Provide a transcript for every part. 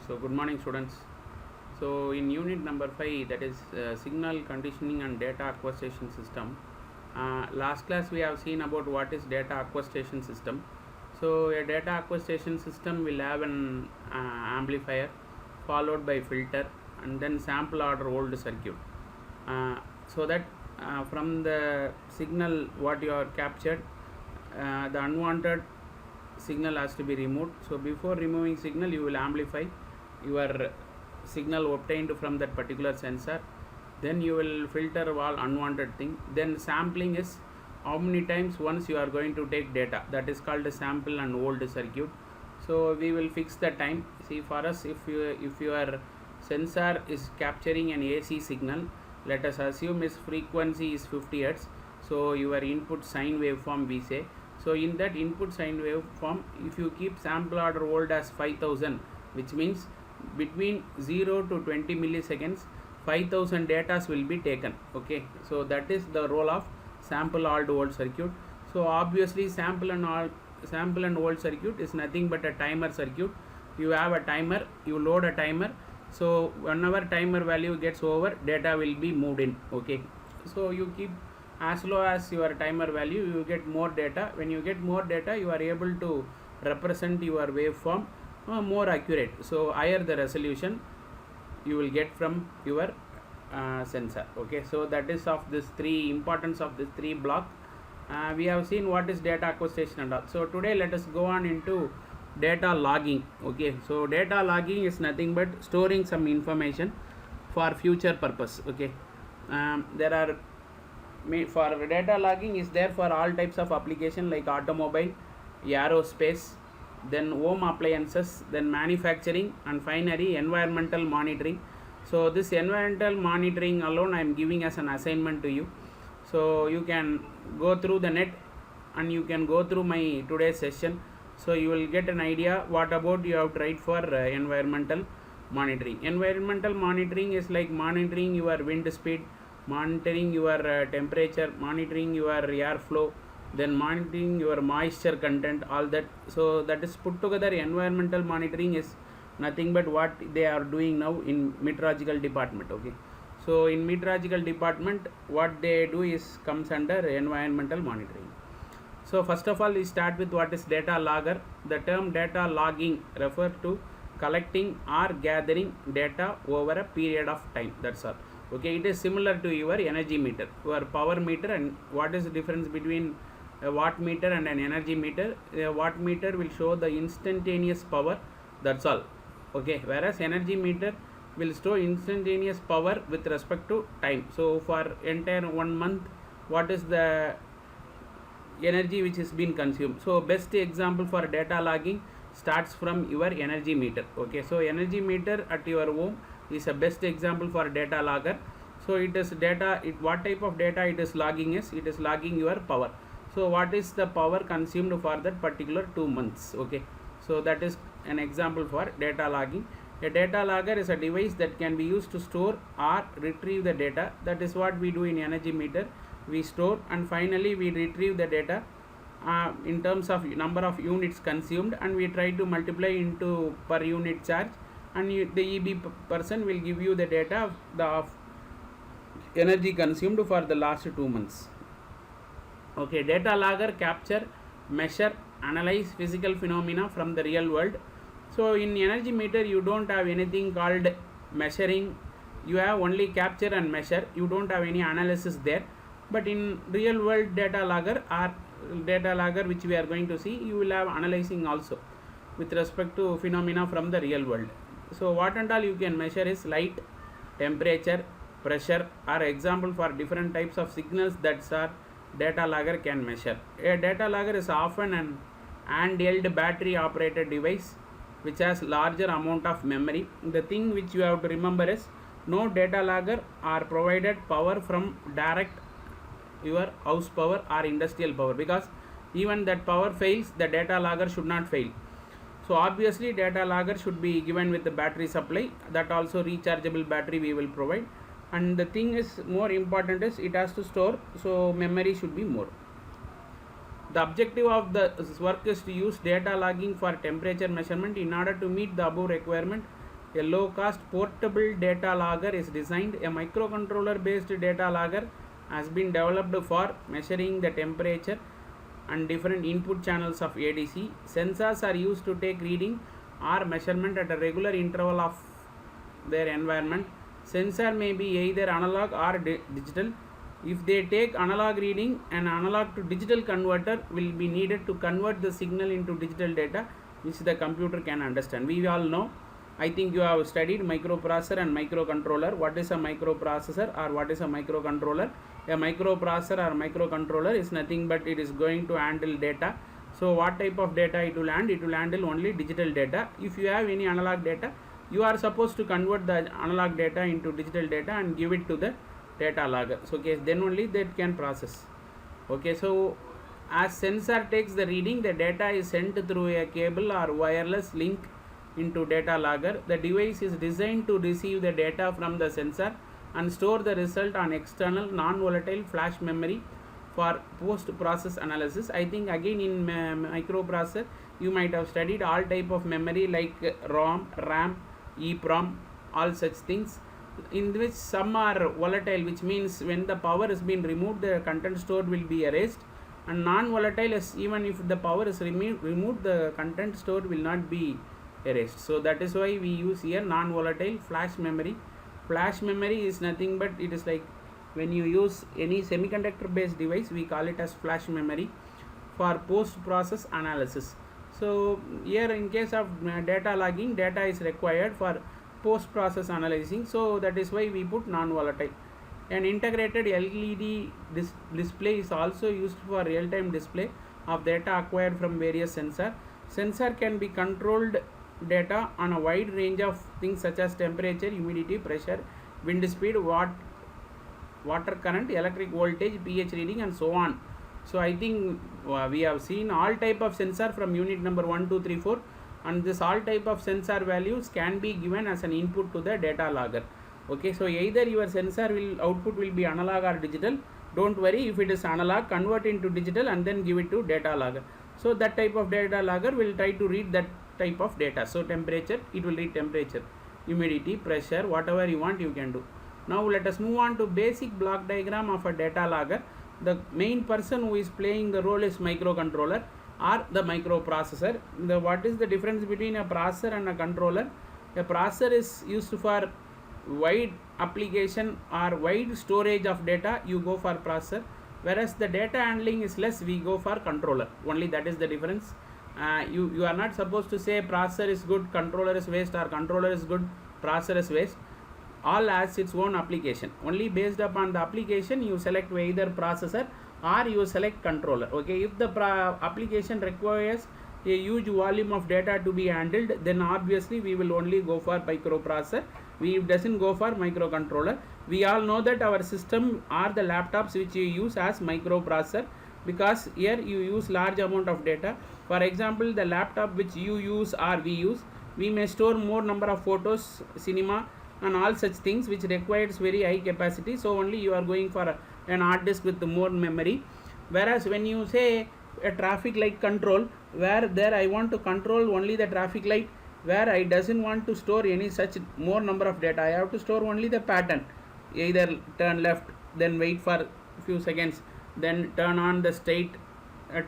So good morning students. So in unit number 5, that is signal conditioning and data acquisition system, last class we have seen about what is data acquisition system. So a data acquisition system will have an amplifier followed by filter and then sample order hold circuit, so that from the signal what you are captured, the unwanted signal has to be removed. So before removing signal, you will amplify your signal obtained from that particular sensor, then you will filter all unwanted thing. Then sampling is how many times once you are going to take data, that is called a sample and hold circuit. So we will fix the time. See, for us, if your sensor is capturing an AC signal, let us assume its frequency is 50 Hz. So your input sine waveform we say. So in that input sine waveform, if you keep sample order hold as 5000, which means between 0 to 20 milliseconds 5000 datas will be taken. Okay, so that is the role of sample order hold circuit. So obviously sample and hold circuit is nothing but a timer circuit. You have a timer, you load a timer, so whenever timer value gets over, data will be moved in. Okay, so you keep as low as your timer value, you get more data. When you get more data, you are able to represent your waveform more accurate. So higher the resolution you will get from your sensor. Okay, so that is of this three importance of this three block. We have seen what is data acquisition and all. So today let us go on into data logging. Okay, so data logging is nothing but storing some information for future purpose. Okay, there are for data logging is there for all types of application like automobile, aerospace, then home appliances, then manufacturing, and finally environmental monitoring. So this environmental monitoring alone I am giving as an assignment to you. So you can go through the net and you can go through my today's session. So you will get an idea what about you have tried for environmental monitoring. Environmental monitoring is like monitoring your wind speed, monitoring your temperature, monitoring your airflow, then monitoring your moisture content, all that. So that is put together. Environmental monitoring is nothing but what they are doing now in meteorological department. Okay, so in meteorological department what they do is comes under environmental monitoring. So first of all, we start with what is data logger. The term data logging refers to collecting or gathering data over a period of time. That's all. Okay, it is similar to your energy meter, your power meter. And what is the difference between a watt meter and an energy meter? A watt meter will show the instantaneous power, that's all. Okay, whereas energy meter will store instantaneous power with respect to time. So for entire 1 month, what is the energy which is been consumed? So best example for data logging starts from your energy meter. Okay, so energy meter at your home is a best example for data logger. So it is data, what type of data it is logging is, it is logging your power. So what is the power consumed for that particular 2 months? Okay, so that is an example for data logging. A data logger is a device that can be used to store or retrieve the data. That is what we do in energy meter. We store and finally we retrieve the data in terms of number of units consumed, and we try to multiply into per unit charge, and the EB person will give you the data of energy consumed for the last 2 months. Okay, data logger capture, measure, analyze physical phenomena from the real world. So in energy meter you don't have anything called measuring, you have only capture and measure, you don't have any analysis there. But in real world data logger or data logger which we are going to see, you will have analyzing also with respect to phenomena from the real world. So what and all you can measure is light, temperature, pressure are example for different types of signals that are data logger can measure. A data logger is often an handheld battery operated device which has larger amount of memory. The thing which you have to remember is no data logger are provided power from direct your house power or industrial power, because even that power fails, the data logger should not fail. So obviously data logger should be given with the battery supply, that also rechargeable battery we will provide. And the thing is more important is it has to store, so memory should be more. The objective of this work is to use data logging for temperature measurement. In order to meet the above requirement, A low-cost portable data logger is designed. A microcontroller-based data logger has been developed for measuring the temperature and different input channels of ADC. Sensors are used to take reading or measurement at a regular interval of their environment. Sensor may be either analog or digital. If they take analog reading, an analog to digital converter will be needed to convert the signal into digital data which the computer can understand. We all know, I think you have studied microprocessor and microcontroller. What is a microprocessor or what is a microcontroller? A microprocessor or microcontroller is nothing but it is going to handle data. So what type of data it will handle? It will handle only digital data. If you have any analog data, you are supposed to convert the analog data into digital data and give it to the data logger. So okay, then only that can process. Okay, so as sensor takes the reading, the data is sent through a cable or wireless link into data logger. The device is designed to receive the data from the sensor and store the result on external non-volatile flash memory for post-process analysis. I think again in microprocessor you might have studied all type of memory like ROM, RAM, EEPROM, all such things, in which some are volatile, which means when the power is being removed, the content stored will be erased, and non-volatile is even if the power is removed, the content stored will not be erased. So that is why we use here non-volatile flash memory. Flash memory is nothing but it is like when you use any semiconductor based device, we call it as flash memory for post process analysis. So here in case of data logging, data is required for post process analyzing, so that is why we put non-volatile. An integrated LED display is also used for real-time display of data acquired from various sensors. Sensor can be controlled data on a wide range of things such as temperature, humidity, pressure, wind speed, water current, electric voltage, pH reading, and so on. So I think we have seen all type of sensor from unit number 1, 2, 3, 4, and this all type of sensor values can be given as an input to the data logger. Okay, so either your sensor output will be analog or digital. Don't worry, if it is analog, convert into digital and then give it to data logger. So that type of data logger will try to read that type of data. So temperature, it will read temperature, humidity, pressure, whatever you want you can do. Now let us move on to basic block diagram of a data logger. The main person who is playing the role is microcontroller or the microprocessor. What is the difference between a processor and a controller? A processor is used for wide application or wide storage of data, you go for processor, whereas the data handling is less, we go for controller. Only that is the difference. You are not supposed to say processor is good, controller is waste, or controller is good, processor is waste. All has its own application. Only based upon the application you select either processor or you select controller. Okay, if the application requires a huge volume of data to be handled, then obviously we will only go for microprocessor. We doesn't go for microcontroller. We all know that our system are the laptops which you use as microprocessor, because here you use large amount of data. For example, the laptop which you use or we use, we may store more number of photos, cinema, and all such things which requires very high capacity. So only you are going for an hard disk with more memory. Whereas when you say a traffic light control, where there I want to control only the traffic light, where I doesn't want to store any such more number of data, I have to store only the pattern, either turn left, then wait for a few seconds, then turn on the straight,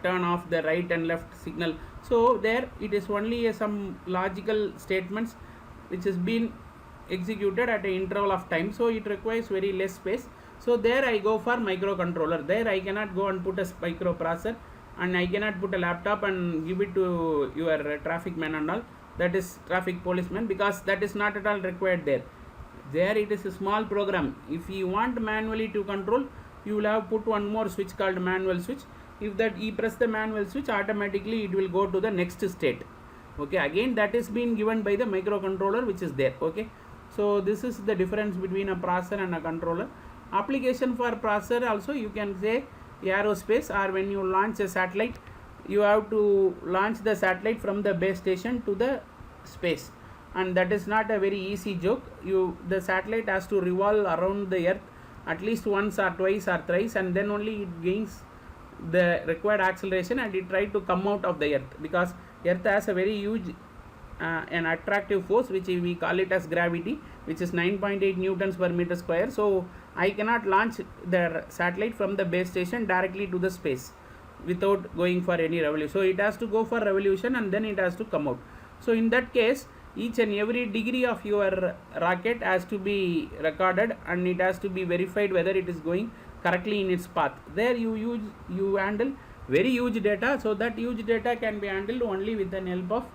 turn off the right and left signal. So there it is only some logical statements which has been executed at an interval of time, so it requires very less space. So there I go for microcontroller. There I cannot go and put a microprocessor, and I cannot put a laptop and give it to your traffic man and all, that is traffic policeman, because that is not at all required there. There it is a small program. If you want manually to control, you will have put one more switch called manual switch. If that you press the manual switch, automatically it will go to the next state. Okay, again that is being given by the microcontroller which is there. Okay, so this is the difference between a processor and a controller. Application for processor also you can say aerospace, or when you launch a satellite, you have to launch the satellite from the base station to the space, and that is not a very easy joke. The satellite has to revolve around the earth at least once or twice or thrice, and then only it gains the required acceleration and it try to come out of the earth, because earth has a very huge an attractive force which we call it as gravity, which is 9.8 newtons per meter square. So I cannot launch the satellite from the base station directly to the space without going for any revolution. So it has to go for revolution and then it has to come out. So in that case, each and every degree of your rocket has to be recorded and it has to be verified whether it is going correctly in its path. There you handle very huge data, so that huge data can be handled only with the help of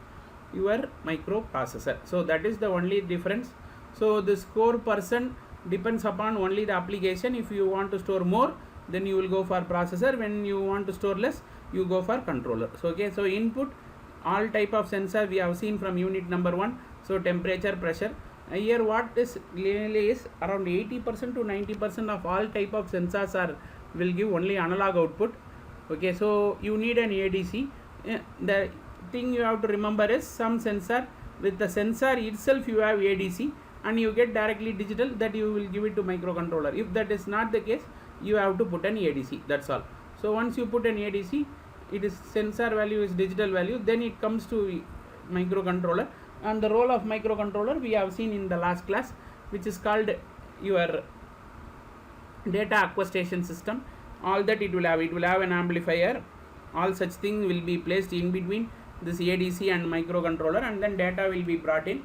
your microprocessor. So that is the only difference. So the score % depends upon only the application. If you want to store more, then you will go for processor. When you want to store less, you go for controller. So okay, so input, all type of sensor we have seen from unit number 1. So temperature, pressure. Here what is really is around 80% to 90% of all type of sensors are will give only analog output. Okay, so you need an ADC. The thing you have to remember is some sensor, with the sensor itself you have ADC and you get directly digital, that you will give it to microcontroller. If that is not the case, you have to put an ADC, that's all. So once you put an ADC, it is sensor value is digital value, then it comes to microcontroller. And the role of microcontroller we have seen in the last class, which is called your data acquisition system. All that it will have an amplifier, all such things will be placed in between this ADC and microcontroller, and then data will be brought in,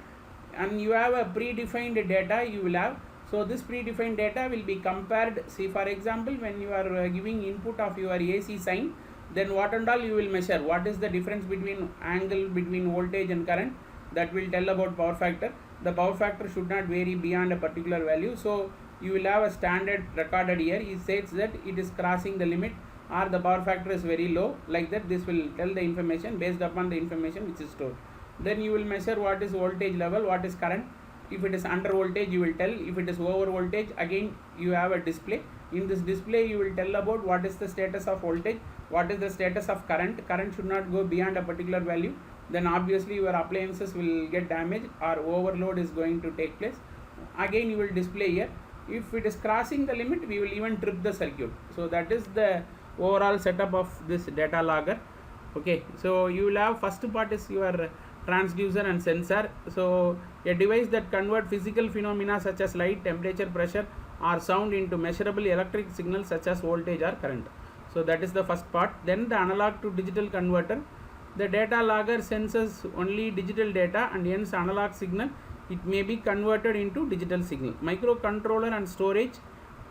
and you have a predefined data you will have. So this predefined data will be compared. See, for example, when you are giving input of your AC sine, then what and all you will measure, what is the difference between angle between voltage and current, that will tell about power factor. The power factor should not vary beyond a particular value. So you will have a standard recorded here. It says that it is crossing the limit or the power factor is very low, like that. This will tell the information based upon the information which is stored. Then you will measure what is voltage level, what is current. If it is under voltage, you will tell. If it is over voltage, again you have a display. In this display you will tell about what is the status of voltage, what is the status of current. Current should not go beyond a particular value, then obviously your appliances will get damaged or overload is going to take place. Again you will display here. If it is crossing the limit, we will even trip the circuit. So that is the overall setup of this data logger. Okay, so you will have, first part is your transducer and sensor. So a device that convert physical phenomena such as light, temperature, pressure or sound into measurable electric signals such as voltage or current. So that is the first part. Then the analog to digital converter. The data logger senses only digital data and hence analog signal. It may be converted into digital signal. Microcontroller and storage.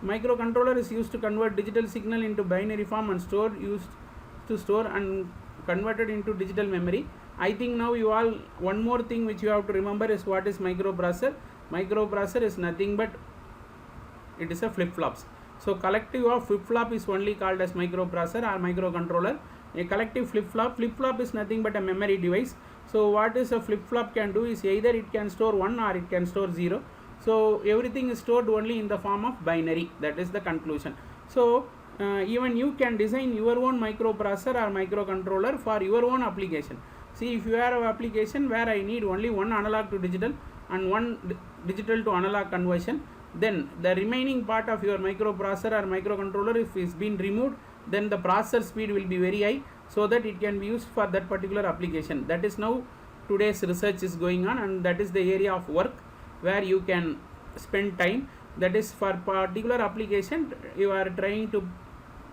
Microcontroller is used to convert digital signal into binary form and used to store and converted into digital memory. I think now you all, one more thing which you have to remember is what is microprocessor. Microprocessor is nothing but it is a flip-flops. So collective of flip-flop is only called as microprocessor or microcontroller. A collective flip-flop is nothing but a memory device. So what is a flip-flop can do is either it can store 1 or it can store 0. So everything is stored only in the form of binary. That is the conclusion. So even you can design your own microprocessor or microcontroller for your own application. See, if you have an application where I need only one analog to digital and one digital to analog conversion, then the remaining part of your microprocessor or microcontroller, if it's been removed, then the processor speed will be very high, so that it can be used for that particular application. That is now today's research is going on, and that is the area of work where you can spend time. That is for particular application you are trying to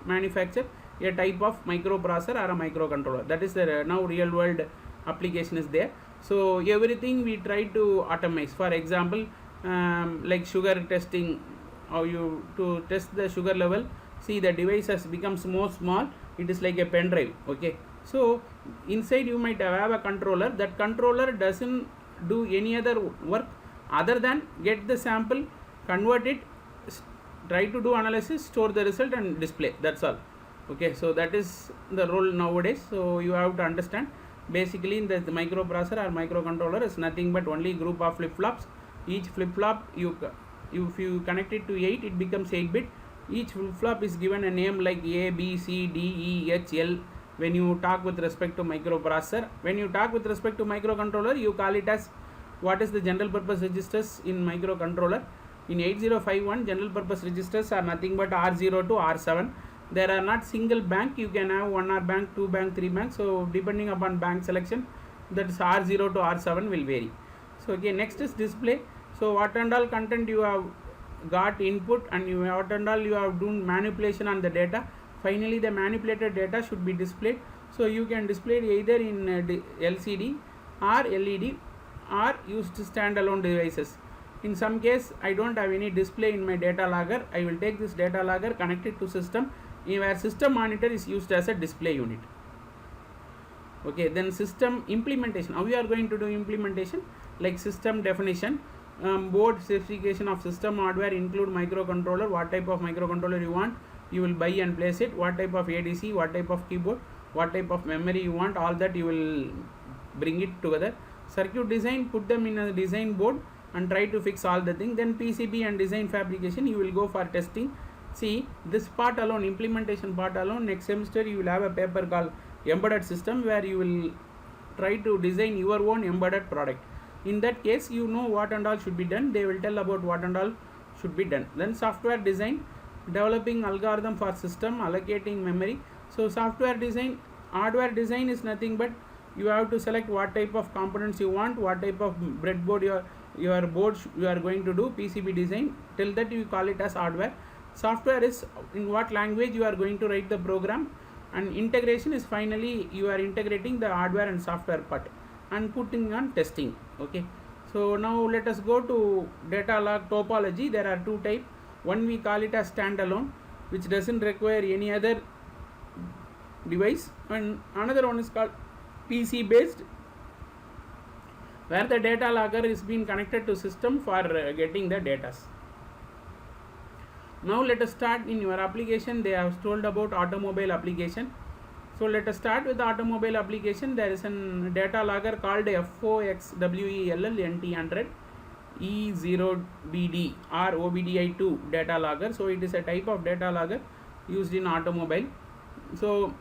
manufacture a type of microprocessor or a microcontroller. That is the now real world application is there. So everything we try to automate. For example, like sugar testing, how you to test the sugar level. See, the device has become more small. It is like a pen drive. Okay, so inside you might have a controller. That controller doesn't do any other work other than get the sample, convert it, try to do analysis, store the result and display. That's all. Okay, so that is the role nowadays. So you have to understand, basically in the microprocessor or microcontroller is nothing but only group of flip-flops. Each flip-flop if you connect it to 8, it becomes 8-bit. Each flip-flop is given a name like A, B, C, D, E, H, L when you talk with respect to microprocessor. When you talk with respect to microcontroller, you call it as what is the general purpose registers in microcontroller. In 8051, general purpose registers are nothing but R0 to R7. There are not single bank. You can have 1 or bank, 2 bank, 3 bank. So depending upon bank selection, that is R0 to R7 will vary. So okay, next is display. So what and all content you have got input, and what and all you have done manipulation on the data. Finally the manipulated data should be displayed. So you can display it either in LCD or LED or used standalone devices. In some case I don't have any display in my data logger. I will take this data logger, connect it to system, where system monitor is used as a display unit. Okay, then system implementation. How we are going to do implementation? Like system definition, board specification of system hardware include microcontroller, what type of microcontroller you want, you will buy and place it, what type of ADC, what type of keyboard, what type of memory you want, all that you will bring it together. Circuit design, put them in a design board and try to fix all the thing. Then PCB and design fabrication, you will go for testing. See, this part alone, implementation part alone, next semester you will have a paper called embedded system, where you will try to design your own embedded product. In that case, you know what and all should be done. They will tell about what and all should be done. Then software design, developing algorithm for system, allocating memory. So software design, hardware design is nothing but you have to select what type of components you want, what type of breadboard your board you are going to do. PCB design, till that you call it as hardware. Software is in what language you are going to write the program, and integration is finally you are integrating the hardware and software part and putting on testing. Okay, so now let us go to data log topology. There are two types. One we call it as standalone, which doesn't require any other device, and another one is called PC based, where the data logger is being connected to system for getting the data. Now let us start in your application. They have told about automobile application. So let us start with the automobile application. There is a data logger called FOXWELL NT100E0BD or OBDI2 data logger. So it is a type of data logger used in automobile. So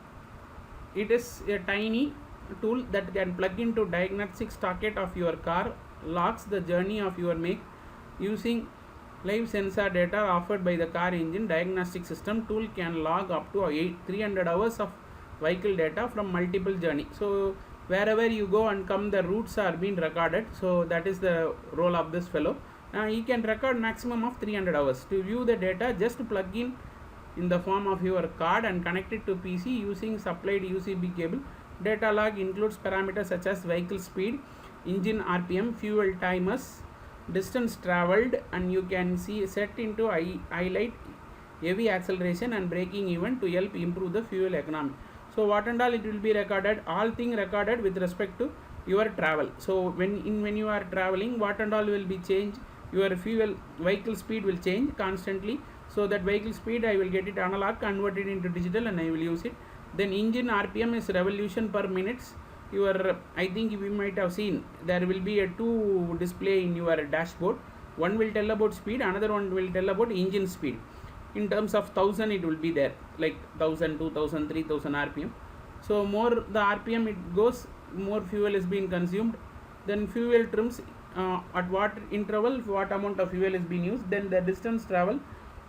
it is a tiny tool that can plug into diagnostic socket of your car, logs the journey of your make using live sensor data offered by the car engine diagnostic system. Tool can log up to 300 hours of vehicle data from multiple journey. So wherever you go and come, the routes are being recorded. So that is the role of this fellow. He can record maximum of 300 hours. To view the data, just plug in the form of your card and connect it to PC using supplied USB cable. Data log includes parameters such as vehicle speed, engine RPM, fuel timers, distance traveled, and you can see set into highlight heavy acceleration and braking event to help improve the fuel economy. So what and all it will be recorded, all thing recorded with respect to your travel. So when you are traveling, what and all will be changed, your vehicle speed will change constantly. So that vehicle speed I will get it analog, convert it into digital, and I will use it. Then engine RPM is revolution per minutes. I think we might have seen there will be a two display in your dashboard. One will tell about speed, another one will tell about engine speed. In terms of 1000 it will be there, like 1000, 2000, 3000 RPM. So more the RPM it goes, more fuel is being consumed. Then fuel trims, at what interval what amount of fuel is being used. Then the distance travel,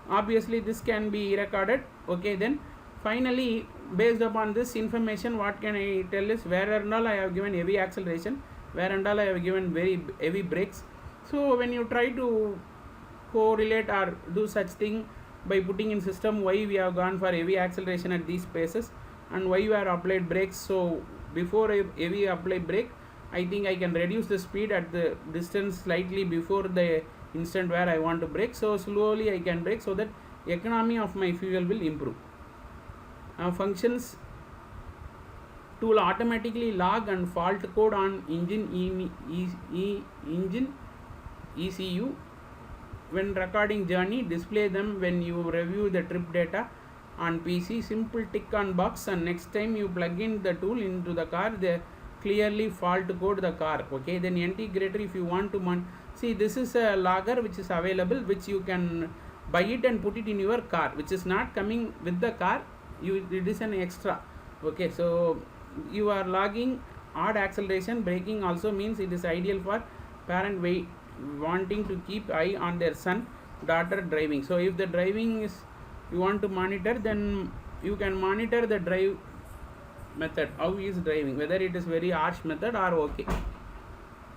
obviously this can be recorded. Okay, then finally based upon this information, what can I tell is where and all I have given heavy acceleration, where and all I have given very heavy brakes. So when you try to correlate or do such thing by putting in system why we have gone for heavy acceleration at these places and why you have applied brakes. So before a heavy apply brake, I think I can reduce the speed at the distance slightly before the instant where I want to brake. So slowly I can brake so that economy of my fuel will improve. Functions, tool automatically log and fault code on engine ECU when recording journey, display them when you review the trip data on PC. Simple tick on box, and next time you plug in the tool into the car, they clearly fault code the car. Okay, then integrator, if you want to see, this is a logger which is available, which you can buy it and put it in your car, which is not coming with the car. It is an extra. Okay, so you are logging odd acceleration. Braking also means it is ideal for parent wanting to keep eye on their son, daughter driving. So if the driving is you want to monitor, then you can monitor the drive method, how he is driving, whether it is very harsh method or okay.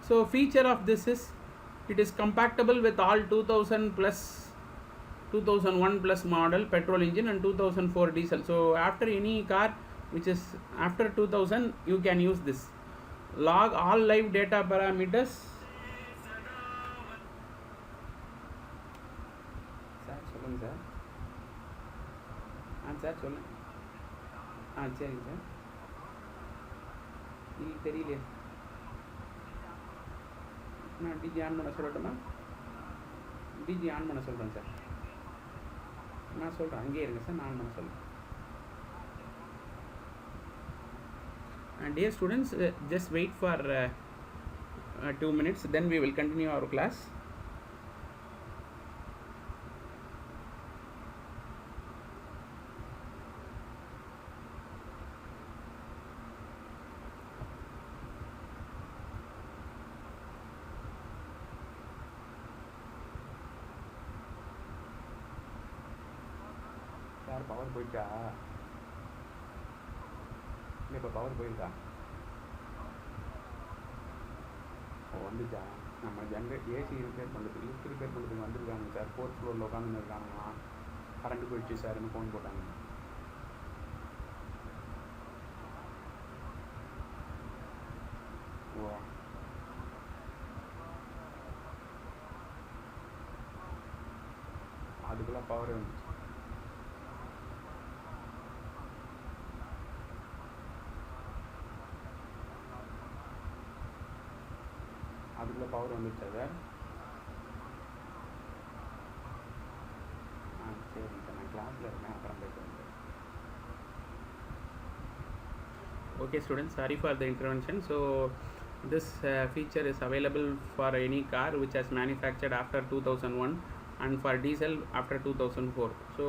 So feature of this is it is compatible with all 2000 plus 2001 plus model petrol engine and 2004 diesel. So after any car which is after 2000 you can use this. Log all live data parameters. Sir சொல்லுங்கள் sir. Sir சொல்லுங்கள். சரிங்க sir. இல்லை தெரியலையே. நான் டிஜி on பண்ண சொல்லட்டுமா? டிஜி on பண்ண சொல்கிறேன் சார். நான் சொல்கிறேன், அங்கேயே இருங்க சார், நான் ஆன் பண்ண சொல்கிறேன். Dear students, just wait for 2 minutes, then we will continue our class. Sir, power போயிட்டா? இல்லை, இப்போ பவர் போயிருக்கா? வந்துச்சா? நம்ம ஏசி ரிப்பேர் பண்ணுறதுக்கு லிஃப்ட் ரிப்பேர் பண்ணுறதுக்கு வந்துருக்காங்க சார். 4th ஃப்ளோரில் உட்காந்துன்னு இருக்காங்களாம். கரண்ட்டு போயிடுச்சு சார்னு ஃபோன் போட்டாங்க. ஓ, அதுக்குள்ளே பவர் வந்துச்சு. அதுக்குள்ளே பவர் வந்துடுச்சா சார்? சரிங்க சார், நான் கிளாஸில் இருக்கேன், அப்புறம் போய்ட்டு வந்தேன். Okay students, sorry for the intervention. So this feature is available for any car which has manufactured after 2001 and for diesel after 2004. So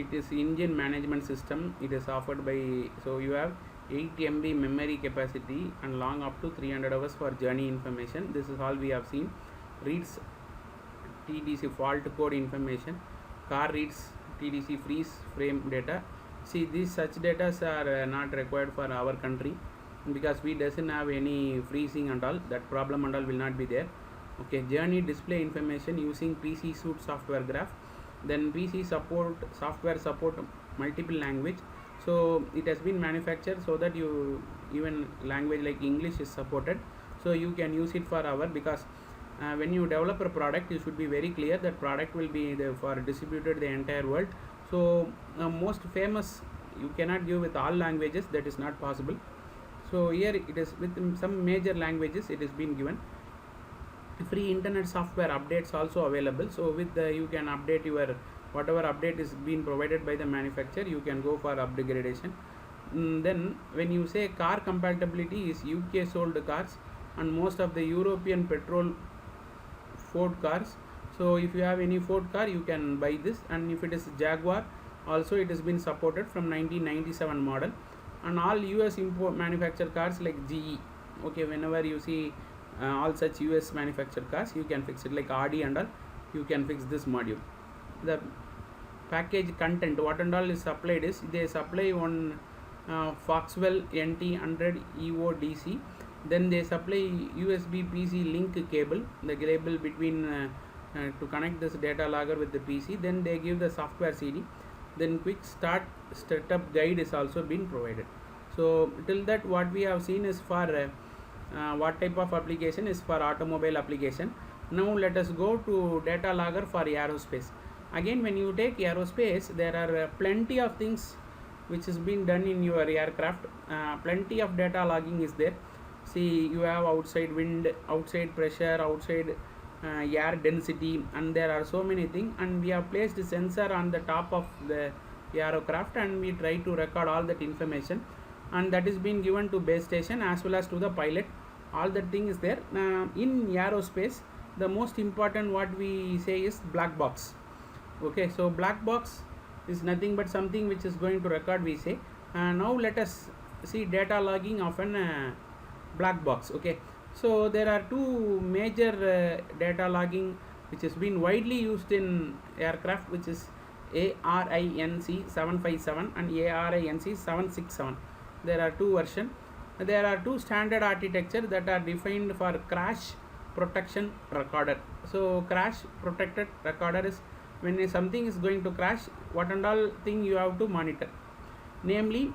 it is engine management system. It is offered by, so you have 8 MB memory capacity and long up to 300 hours for journey information. This is all we have seen. Reads TDC fault code information. Car reads TDC freeze frame data. See, these such data are not required for our country because we doesn't have any freezing and all. That problem and all will not be there. Okay, journey display information using PC suite software graph. Then PC support software support multiple language. So it has been manufactured so that you even language like English is supported, so you can use it for our, because when you develop a product you should be very clear that product will be for distributed the entire world. So most famous you cannot give with all languages, that is not possible. So here it is with some major languages it is been given. Free internet software updates also available. So with you can update your whatever update is being provided by the manufacturer, you can go for upgradation. Then when you say car compatibility is UK sold cars and most of the European petrol Ford cars. So if you have any Ford car you can buy this, and if it is Jaguar also it has been supported from 1997 model, and all US import manufactured cars like GE. Okay, whenever you see all such US manufactured cars you can fix it, like Audi and all, you can fix this module. The package content what and all is supplied is they supply one Foxwell NT100 EVO DC, then they supply USB PC link cable, the cable between to connect this data logger with the PC, then they give the software CD, then quick start startup guide is also been provided. So till that what we have seen is for what type of application is for automobile application. Now let us go to data logger for aerospace. Again, when you take aerospace, there are plenty of things which is being done in your aircraft. Plenty of data logging is there. See, you have outside wind, outside pressure, outside air density, and there are so many things, and we have placed a sensor on the top of the aircraft and we try to record all that information, and that is being given to base station as well as to the pilot. All that thing is there. In aerospace the most important what we say is black box. Okay, so black box is nothing but something which is going to record, we say. Now let us see data logging of an black box. Okay, so there are two major data logging which has been widely used in aircraft, which is ARINC 757 and ARINC 767. there are two versions. There are two standard architecture that are defined for crash protection recorder. So crash protected recorder is when something is going to crash, what and all thing you have to monitor, namely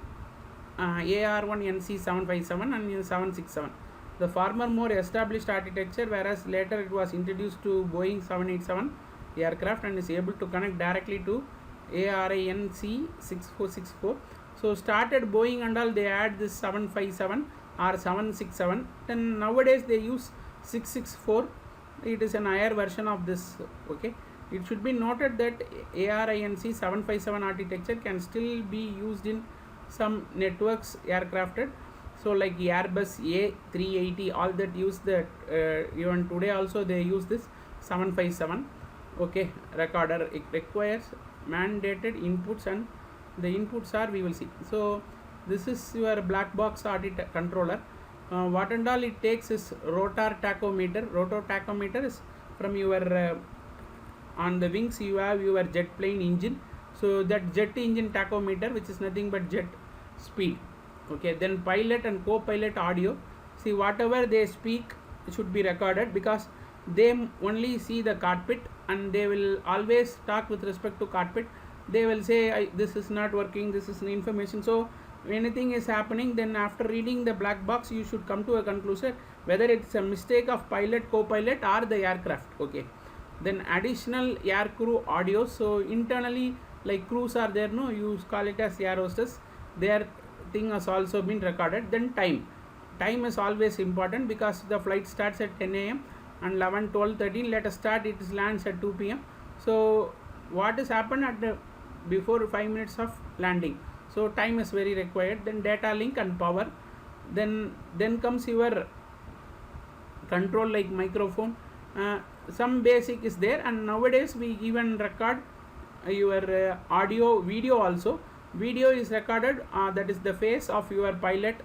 AR1NC 757 and 767. The former more established architecture, whereas later it was introduced to Boeing 787 aircraft and is able to connect directly to ARINC 6464. So started Boeing and all, they add this 757 or 767. Then nowadays they use 664. It is an higher version of this. Okay, it should be noted that ARINC 757 architecture can still be used in some networks aircrafted. So like Airbus A380, all that use that. Even today also they use this 757. Okay, recorder. It requires mandated inputs, and the inputs are, we will see. So this is your black box controller. What and all it takes is rotor tachometer. Rotor tachometer is from your on the wings you have your jet plane engine. So that jet engine tachometer, which is nothing but jet speed. Okay, then pilot and co-pilot audio. See, whatever they speak should be recorded, because they only see the cockpit and they will always talk with respect to cockpit. They will say this is not working, this is the information. So anything is happening, then after reading the black box you should come to a conclusion whether it's a mistake of pilot, co-pilot or the aircraft. Okay, then additional air crew audio. So internally, like crews are there, no, you call it as air hostess, their thing has also been recorded. Then time is always important, because the flight starts at 10 a.m. and 11, 12, 13, let us start, it lands at 2 p.m. So what has happened at the before 5 minutes of landing, so time is very required. Then data link and power. Then comes your control like microphone. Some basic is there, and nowadays we even record your audio, video also. Video is recorded, that is the face of your pilot,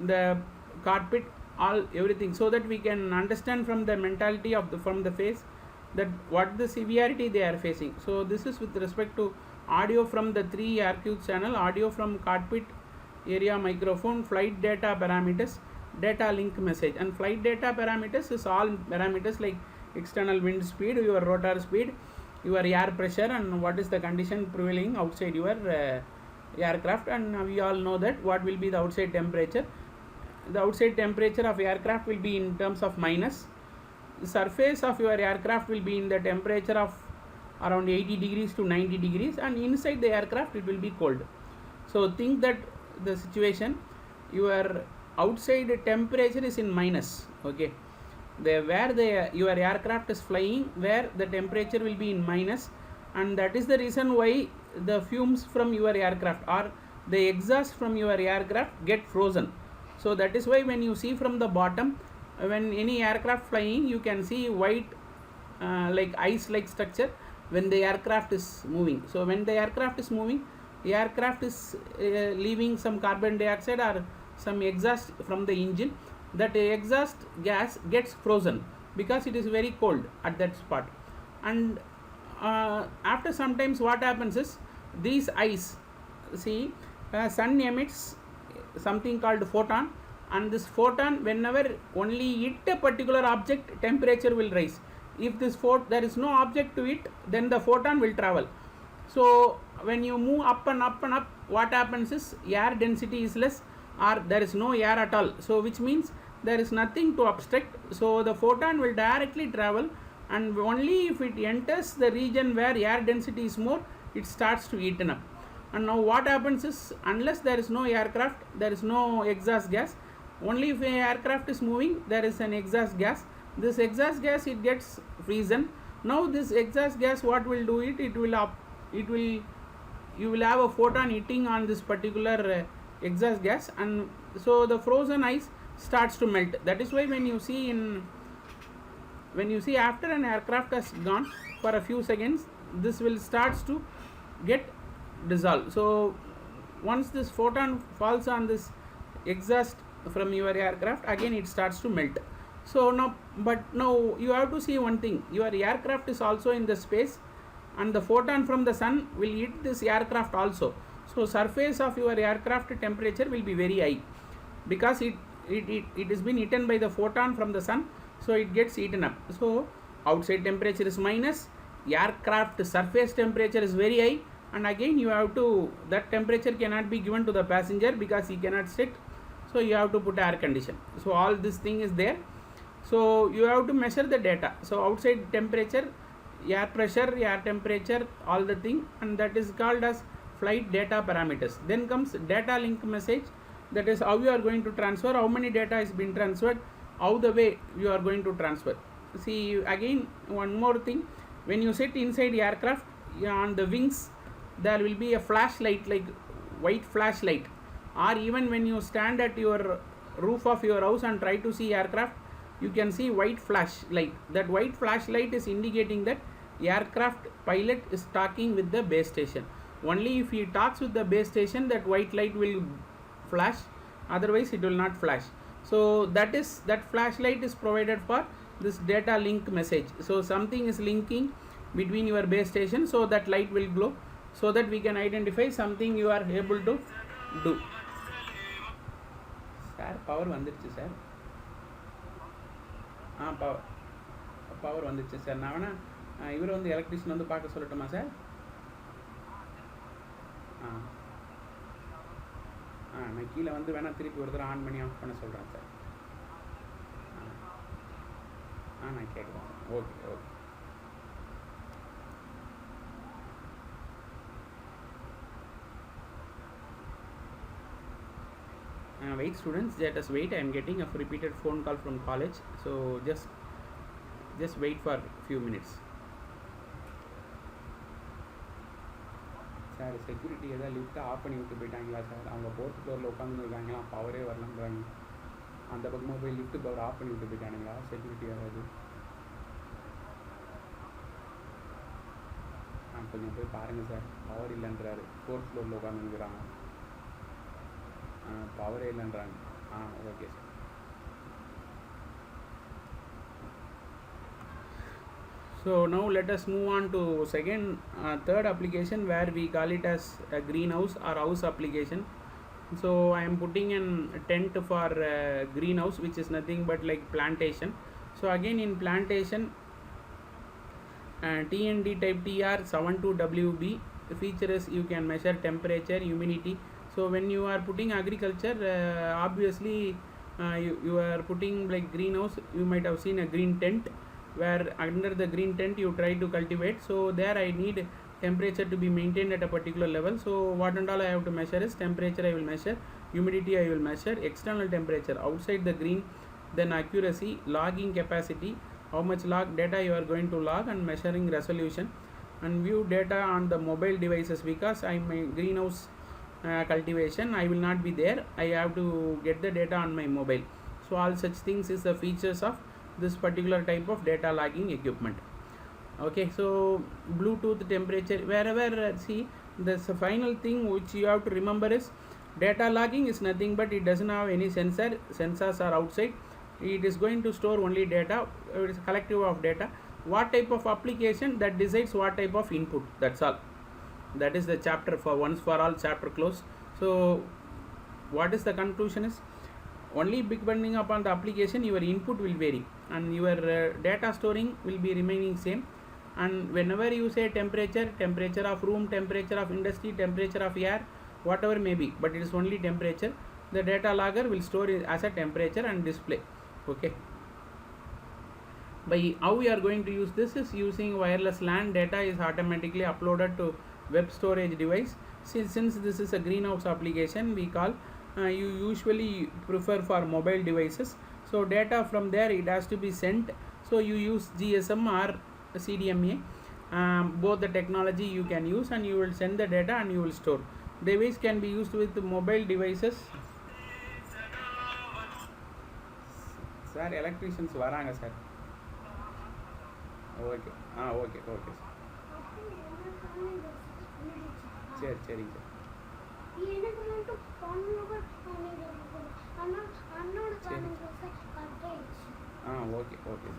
the cockpit, all everything, so that we can understand from the mentality of from the face that what the severity they are facing. So this is with respect to audio from the 3 RQ channel, audio from cockpit area microphone, flight data parameters, data link message. And flight data parameters is all parameters like external wind speed, your rotor speed, your air pressure, and what is the condition prevailing outside your aircraft. And we all know that what will be the outside temperature. The outside temperature of aircraft will be in terms of minus. The surface of your aircraft will be in the temperature of around 80 degrees to 90 degrees, and inside the aircraft it will be cold. So think that the situation, your outside temperature is in minus. Okay, where your aircraft is flying, where the temperature will be in minus, and that is the reason why the fumes from your aircraft or the exhaust from your aircraft get frozen. So that is why when you see from the bottom, when any aircraft flying, you can see white like ice like structure when the aircraft is moving. So when the aircraft is moving, the aircraft is leaving some carbon dioxide or some exhaust from the engine. That exhaust gas gets frozen because it is very cold at that spot. And after sometimes what happens is, these ice, see, sun emits something called photon, and this photon, whenever only hit a particular object, temperature will rise. If this there is no object to it, then the photon will travel. So when you move up and up and up, what happens is air density is less, or there is no air at all. So which means there is nothing to obstruct. So the photon will directly travel, and only if it enters the region where air density is more, it starts to eaten up. And now what happens is, unless there is no aircraft, there is no exhaust gas. Only if an aircraft is moving, there is an exhaust gas. This exhaust gas, it gets frozen. Now this exhaust gas, what will do it? You will have a photon hitting on this particular exhaust gas, and so the frozen ice starts to melt. That is why when you see after an aircraft has gone for a few seconds, this will starts to get dissolved. So once this photon falls on this exhaust from your aircraft, again it starts to melt. So now you have to see one thing, your aircraft is also in the space, and the photon from the sun will hit this aircraft also. So surface of your aircraft temperature will be very high because it has been eaten by the photon from the sun, so it gets eaten up. So outside temperature is minus, aircraft surface temperature is very high, and again you have to, that temperature cannot be given to the passenger because he cannot sit, so you have to put air condition. So all this thing is there, so you have to measure the data. So outside temperature, air pressure, air temperature, all the thing, and that is called as flight data parameters. Then comes data link message, that is how you are going to transfer, how many data is been transferred, how the way you are going to transfer. See, again one more thing, when you sit inside the aircraft, on the wings there will be a flashlight, like white flashlight, or even when you stand at your roof of your house and try to see aircraft, you can see white flashlight. That white flashlight is indicating that aircraft pilot is talking with the base station. Only if he talks with the base station, that white light will flash, otherwise it will not flash. So that flashlight is provided for this data link message. So something is linking between your base station, so that light will glow, so that we can identify something you are able to do. Sir, power vandiruchu sir. Power vandiruchu sir. Na vena ivar vandu electrician vandu paaka sollutuma sir. நான் கீழே வந்து வேணால் திருப்பி ஒரு தடவை on பண்ணி of பண்ண சொல்கிறேன் சார். நான் கேட்குறேன். Okay okay. Wait students, let us wait. I am getting a repeated phone call from college, so just wait for few minutes. Sir security ஏதாவது லிஃப்ட்டை ஆஃப் பண்ணி விட்டு போயிட்டாங்களா சார்? அவங்க 4th ஃப்ளோரில் உட்காந்துருக்காங்களா, பவரே வரலன்றாங்க. அந்த பக்கமாக போய் லிஃப்ட்டு பவர் ஆஃப் பண்ணி விட்டு போயிட்டானுங்களா செக்யூரிட்டி ஏதாவது? கொஞ்சம் போய் பாருங்கள் சார். பவர் இல்லைன்றாரு, 4th ஃப்ளோரில் உட்காந்துருக்குறாங்க, பவரே இல்லைன்றாங்க. Okay sir. So now let us move on to third application, where we call it as a greenhouse or house application. So I am putting an tent for greenhouse, which is nothing but like plantation. So again in plantation, TND type TR72WB, the feature is you can measure temperature, humidity. So when you are putting agriculture, obviously you are putting like greenhouse, you might have seen a green tent, where under the green tent you try to cultivate. So there I need temperature to be maintained at a particular level. So what and all I have to measure is temperature I will measure, humidity I will measure, external temperature outside the green, then accuracy, logging capacity, how much log data you are going to log, and measuring resolution, and view data on the mobile devices, because I am in greenhouse cultivation, I will not be there, I have to get the data on my mobile. So all such things is the features of this particular type of data logging equipment. Okay, so Bluetooth temperature, wherever see the final thing which you have to remember is data logging is nothing but it doesn't have any sensors are outside, it is going to store only data, it is collective of data. What type of application, that decides what type of input, that's all. That is the chapter, for once for all chapter close. So what is the conclusion is, only depending upon the application your input will vary, and your data storing will be remaining same. And whenever you say temperature of room, temperature of industry, temperature of air, whatever may be, but it is only temperature, the data logger will store it as a temperature and display. Okay, by how we are going to use this is using wireless LAN. Data is automatically uploaded to web storage device. Since this is a greenhouse application, we call you usually prefer for mobile devices, so data from there it has to be sent. So you use GSM or CDMA, both the technology you can use, and you will send the data and you will store. Device can be used with mobile devices. Sir, electricians varanga sir. Okay, okay sir. சரி sir. Okay.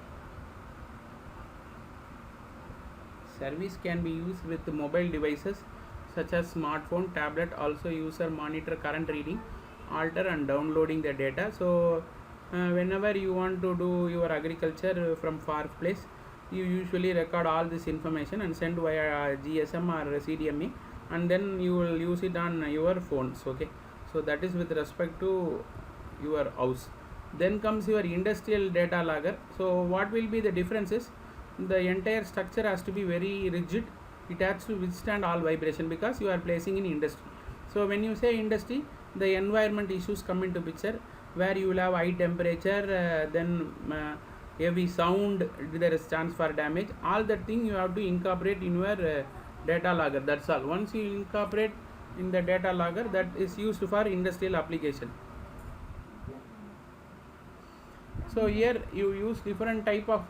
Service can be used with mobile devices. such as smartphone, tablet, also user monitor current reading, alter and downloading the data. So whenever you want to do your agriculture from far place, you usually record all this information and send via GSM or CDMA, and then you will use it on your phones. Okay, so that is with respect to your house. Then comes your industrial data logger. So what will be the differences? The entire structure has to be very rigid. It has to withstand all vibration because you are placing in industry. So when you say industry, the environment issues come into picture, where you will have high temperature, then heavy sound, there is chance for damage. All that thing you have to incorporate in your data logger. That's all. Once you incorporate in the data logger, that is used for industrial application. So here you use different type of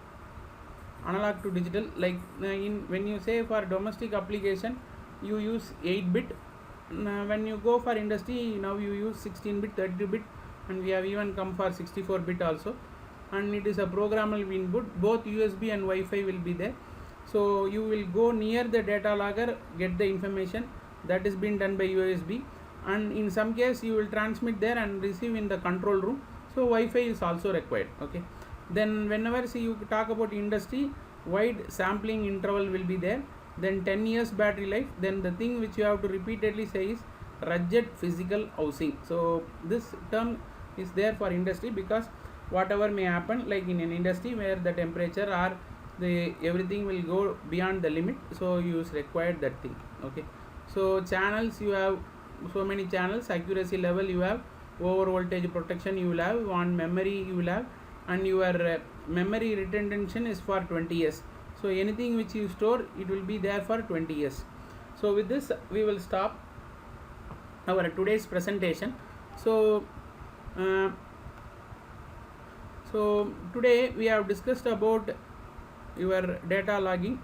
analog to digital. Like when you say for domestic application, you use 8-bit. When you go for industry, now you use 16-bit, 32-bit, and we have even come for 64-bit also. And it is a programmable input. Both USB and Wi-Fi will be there. So you will go near the data logger, get the information that is being done by USB, and in some case you will transmit there and receive in the control room. So Wi-Fi is also required. Okay, then whenever you talk about industry, wide sampling interval will be there, then 10 years battery life. Then the thing which you have to repeatedly say is rugged physical housing. So this term is there for industry because whatever may happen, like in an industry where the temperature or the everything will go beyond the limit, so you required that thing. Okay, so channels, you have so many channels, accuracy level you have, over voltage protection you will have, on memory you will have, and your memory retention is for 20 years. So anything which you store, it will be there for 20 years. So with this we will stop our today's presentation. So today we have discussed about your data logging.